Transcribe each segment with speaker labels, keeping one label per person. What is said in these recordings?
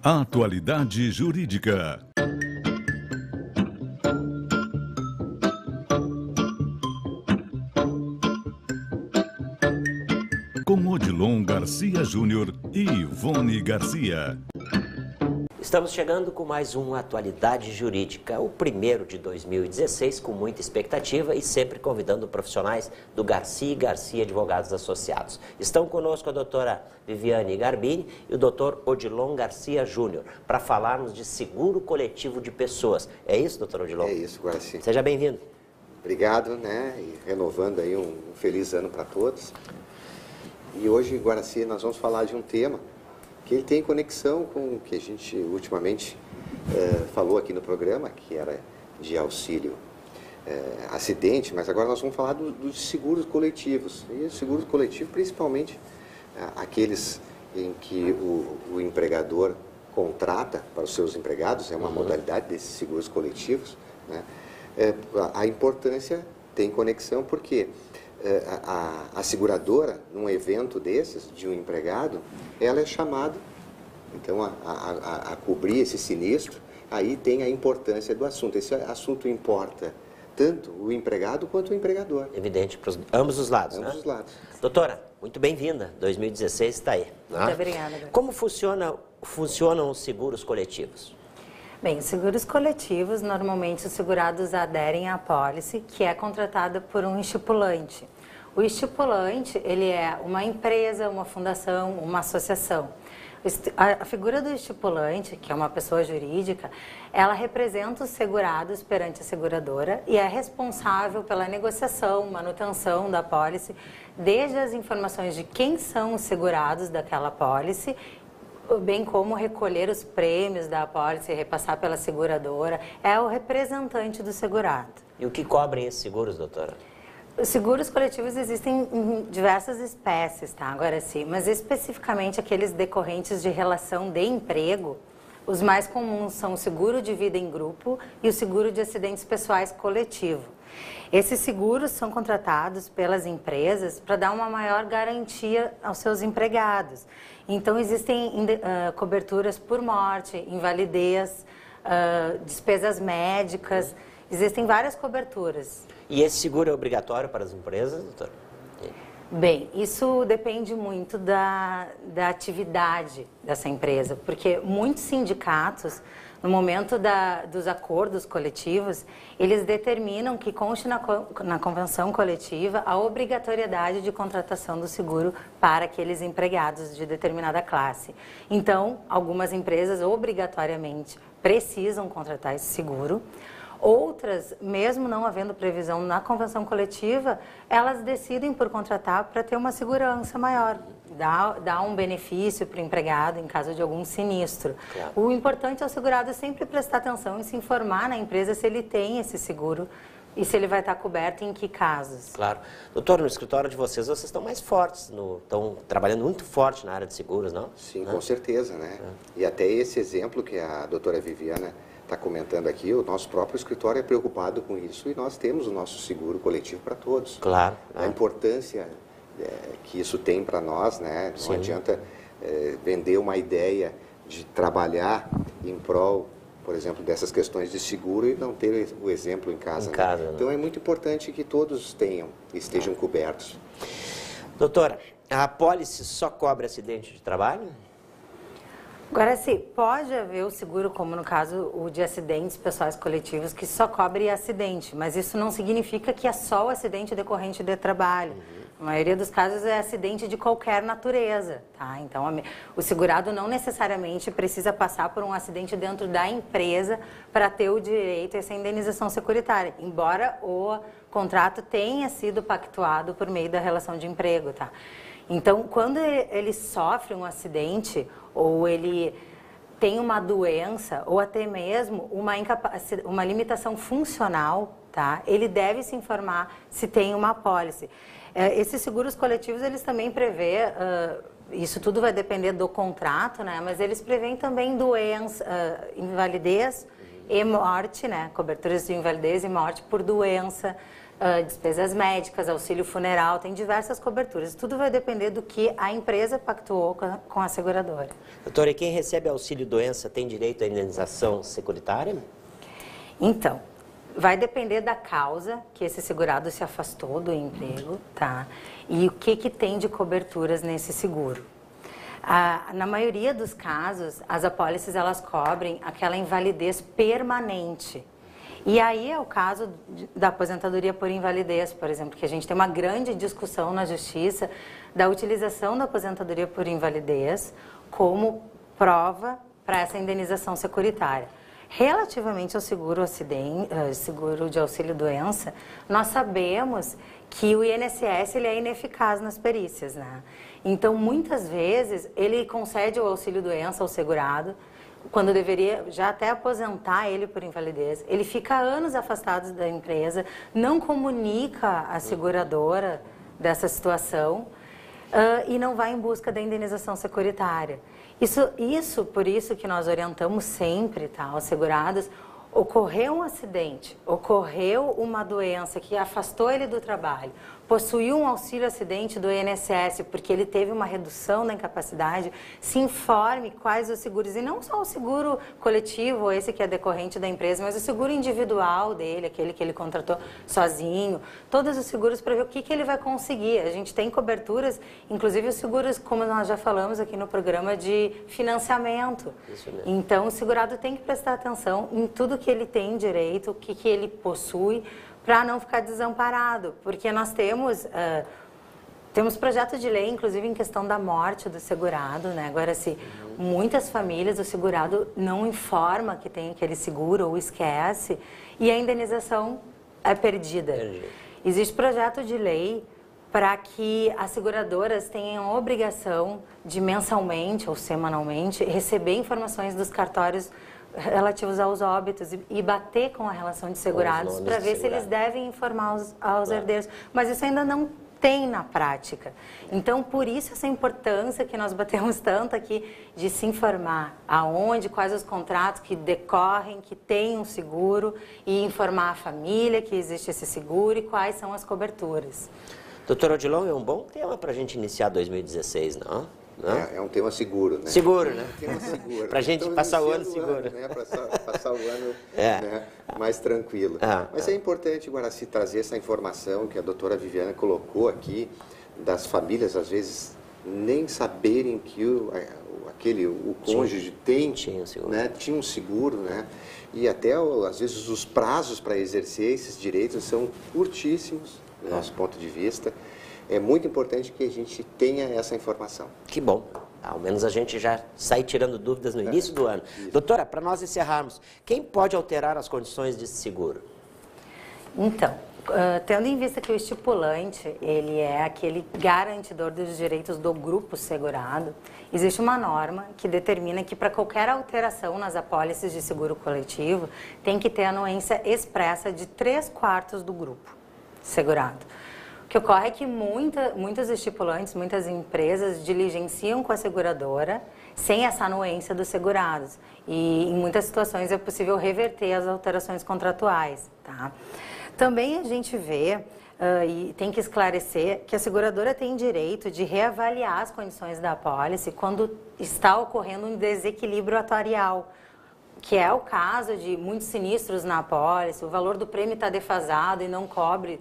Speaker 1: Atualidade Jurídica. Com Odilon Garcia Júnior e Ivone Garcia.
Speaker 2: Estamos chegando com mais um Atualidade Jurídica, o primeiro de 2016, com muita expectativa e sempre convidando profissionais do Garcia e Garcia Advogados Associados. Estão conosco a doutora Viviane Garbini e o doutor Odilon Garcia Júnior, para falarmos de seguro coletivo de pessoas. É isso, doutor Odilon?
Speaker 3: É isso, Garcia.
Speaker 2: Seja bem-vindo.
Speaker 3: Obrigado, né? E renovando aí um feliz ano para todos. E hoje, Guaraci, nós vamos falar de um tema que ele tem conexão com o que a gente ultimamente falou aqui no programa, que era de auxílio acidente, mas agora nós vamos falar dos seguros coletivos. E os seguros coletivos, principalmente aqueles em que o empregador contrata para os seus empregados, é uma modalidade desses seguros coletivos, né? A importância tem conexão porque a seguradora, num evento desses, de um empregado, ela é chamada, então, a cobrir esse sinistro. Aí tem a importância do assunto. Esse assunto importa tanto o empregado quanto o empregador.
Speaker 2: Evidente, para ambos os lados,
Speaker 3: ambos
Speaker 2: né?
Speaker 3: os lados.
Speaker 2: Doutora, muito bem-vinda. 2016 está aí.
Speaker 4: Muito obrigada.
Speaker 2: Como funcionam os seguros coletivos?
Speaker 4: Bem, seguros coletivos, normalmente os segurados aderem à apólice, que é contratada por um estipulante. O estipulante, ele é uma empresa, uma fundação, uma associação. A figura do estipulante, que é uma pessoa jurídica, ela representa os segurados perante a seguradora e é responsável pela negociação, manutenção da apólice, desde as informações de quem são os segurados daquela apólice, bem como recolher os prêmios da apólice e repassar pela seguradora. É o representante do segurado.
Speaker 2: E o que cobrem esses seguros, doutora?
Speaker 4: Os seguros coletivos existem em diversas espécies, tá? Agora sim, mas especificamente aqueles decorrentes de relação de emprego, os mais comuns são o seguro de vida em grupo e o seguro de acidentes pessoais coletivo. Esses seguros são contratados pelas empresas para dar uma maior garantia aos seus empregados. Então, existem coberturas por morte, invalidez, despesas médicas, existem várias coberturas.
Speaker 2: E esse seguro é obrigatório para as empresas, doutor?
Speaker 4: Bem, isso depende muito da atividade dessa empresa, porque muitos sindicatos, no momento dos acordos coletivos, eles determinam que conste na convenção coletiva a obrigatoriedade de contratação do seguro para aqueles empregados de determinada classe. Então, algumas empresas obrigatoriamente precisam contratar esse seguro. Outras, mesmo não havendo previsão na convenção coletiva, elas decidem por contratar para ter uma segurança maior, dar um benefício para o empregado em caso de algum sinistro.
Speaker 2: Claro.
Speaker 4: O importante é o segurado sempre prestar atenção e se informar na empresa se ele tem esse seguro e se ele vai estar coberto e em que casos.
Speaker 2: Claro. Doutor, no escritório de vocês estão mais fortes, estão trabalhando muito forte na área de seguros, não?
Speaker 3: Sim, com certeza, né? E até esse exemplo que a doutora Viviana está comentando aqui, o nosso próprio escritório é preocupado com isso e nós temos o nosso seguro coletivo para todos.
Speaker 2: Claro.
Speaker 3: A importância que isso tem para nós, né? Não
Speaker 2: Sim.
Speaker 3: adianta vender uma ideia de trabalhar em prol, por exemplo, dessas questões de seguro e não ter o exemplo em casa.
Speaker 2: Né?
Speaker 3: Então é muito importante que todos estejam cobertos.
Speaker 2: Doutora, a apólice só cobre acidente de trabalho?
Speaker 4: Agora, sim, pode haver o seguro, como no caso o de acidentes pessoais coletivos, que só cobre acidente, mas isso não significa que é só o acidente decorrente de trabalho. Na maioria dos casos é acidente de qualquer natureza, tá? Então, o segurado não necessariamente precisa passar por um acidente dentro da empresa para ter o direito a essa indenização securitária, embora o contrato tenha sido pactuado por meio da relação de emprego, tá? Então, quando ele sofre um acidente ou ele tem uma doença ou até mesmo uma limitação funcional, tá? Ele deve se informar se tem uma apólice. Esses seguros coletivos, eles também prevê, isso tudo vai depender do contrato, né? Mas eles prevêem também doença, invalidez e morte, né? Coberturas de invalidez e morte por doença, despesas médicas, auxílio funeral, tem diversas coberturas. Tudo vai depender do que a empresa pactuou com a seguradora.
Speaker 2: Doutora, e quem recebe auxílio-doença tem direito à indenização securitária?
Speaker 4: Então, vai depender da causa que esse segurado se afastou do emprego, tá? E o que tem de coberturas nesse seguro. Na maioria dos casos, as apólices elas cobrem aquela invalidez permanente. E aí é o caso da aposentadoria por invalidez, por exemplo, que a gente tem uma grande discussão na Justiça da utilização da aposentadoria por invalidez como prova para essa indenização securitária. Relativamente ao seguro de auxílio-doença, nós sabemos que o INSS ele é ineficaz nas perícias, né? Então, muitas vezes, ele concede o auxílio-doença ao segurado, quando deveria já até aposentar ele por invalidez. Ele fica anos afastado da empresa, não comunica a seguradora dessa situação e não vai em busca da indenização securitária. Por isso que nós orientamos sempre, tá, aos segurados, ocorreu um acidente, ocorreu uma doença que afastou ele do trabalho, possuiu um auxílio-acidente do INSS porque ele teve uma redução da incapacidade, se informe quais os seguros, e não só o seguro coletivo, esse que é decorrente da empresa, mas o seguro individual dele, aquele que ele contratou sozinho, todos os seguros para ver o que ele vai conseguir. A gente tem coberturas, inclusive os seguros, como nós já falamos aqui no programa, de financiamento. Isso mesmo. Então, o segurado tem que prestar atenção em tudo que ele tem direito, o que ele possui, para não ficar desamparado, porque nós temos projeto de lei, inclusive em questão da morte do segurado, né? Agora, se muitas famílias, o segurado não informa que tem aquele seguro ou esquece, e a indenização é perdida. Existe projeto de lei para que as seguradoras tenham a obrigação de mensalmente ou semanalmente receber informações dos cartórios relativos aos óbitos e bater com a relação de segurados para ver se eles devem informar aos herdeiros. Mas isso ainda não tem na prática. Então, por isso essa importância que nós batemos tanto aqui de se informar aonde, quais os contratos que decorrem, que tem um seguro, e informar a família que existe esse seguro e quais são as coberturas.
Speaker 2: Doutor Odilon, é um bom tema para a gente iniciar 2016, não?
Speaker 3: É um tema seguro, né?
Speaker 2: Seguro, né?
Speaker 3: Tema seguro.
Speaker 2: Para a gente passar o ano seguro.
Speaker 3: Né? Passar o ano né? Mais tranquilo. Mas é importante, Guaraci, trazer essa informação que a doutora Viviana colocou aqui, das famílias, às vezes, nem saberem que o cônjuge tinha um seguro, né? E até, às vezes, os prazos para exercer esses direitos são curtíssimos, do nosso ponto de vista. É muito importante que a gente tenha essa informação.
Speaker 2: Que bom. Ao menos a gente já sai tirando dúvidas no início do ano. Isso. Doutora, para nós encerrarmos, quem pode alterar as condições desse seguro?
Speaker 4: Então, tendo em vista que o estipulante, ele é aquele garantidor dos direitos do grupo segurado, existe uma norma que determina que para qualquer alteração nas apólices de seguro coletivo, tem que ter anuência expressa de 3/4 do grupo segurado. O que ocorre é que muitos estipulantes, muitas empresas diligenciam com a seguradora sem essa anuência dos segurados. E em muitas situações é possível reverter as alterações contratuais, tá? Também a gente vê e tem que esclarecer que a seguradora tem direito de reavaliar as condições da apólice quando está ocorrendo um desequilíbrio atuarial, que é o caso de muitos sinistros na apólice, o valor do prêmio está defasado e não cobre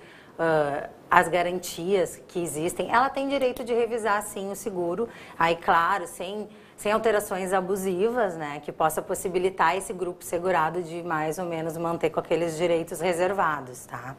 Speaker 4: as garantias que existem. Ela tem direito de revisar, sim, o seguro, aí, claro, sem alterações abusivas, né, que possa possibilitar esse grupo segurado de mais ou menos manter com aqueles direitos reservados, tá?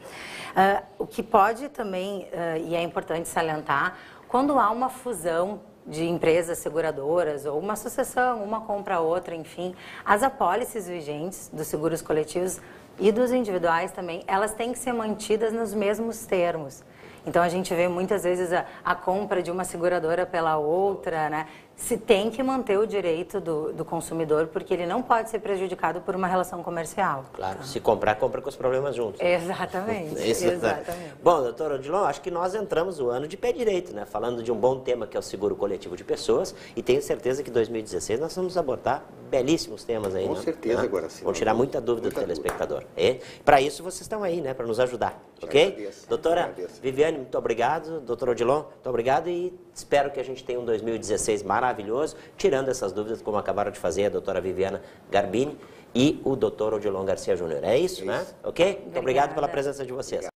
Speaker 4: O que pode também, e é importante salientar, quando há uma fusão de empresas seguradoras ou uma sucessão, uma compra a outra, enfim, as apólices vigentes dos seguros coletivos e dos individuais também, elas têm que ser mantidas nos mesmos termos. Então, a gente vê muitas vezes a compra de uma seguradora pela outra, né? se tem que manter o direito do consumidor, porque ele não pode ser prejudicado por uma relação comercial.
Speaker 2: Claro, se comprar, compra com os problemas juntos.
Speaker 4: Exatamente, exatamente.
Speaker 2: Bom, doutor Odilon, acho que nós entramos o ano de pé direito, né? Falando de um bom tema que é o seguro coletivo de pessoas, e tenho certeza que em 2016 nós vamos abordar belíssimos temas aí,
Speaker 3: Com
Speaker 2: né?
Speaker 3: certeza, agora sim.
Speaker 2: Vamos tirar muita dúvida do telespectador. Para isso vocês estão aí, né? Para nos ajudar, ok?
Speaker 3: Agradeço,
Speaker 2: Doutora
Speaker 3: agradeço.
Speaker 2: Viviane, muito obrigado. Doutor Odilon, muito obrigado e espero que a gente tenha um 2016 maravilhoso, tirando essas dúvidas, como acabaram de fazer a doutora Viviana Garbini e o doutor Odilon Garcia Júnior. É isso, né? Ok? Muito obrigado pela presença de vocês.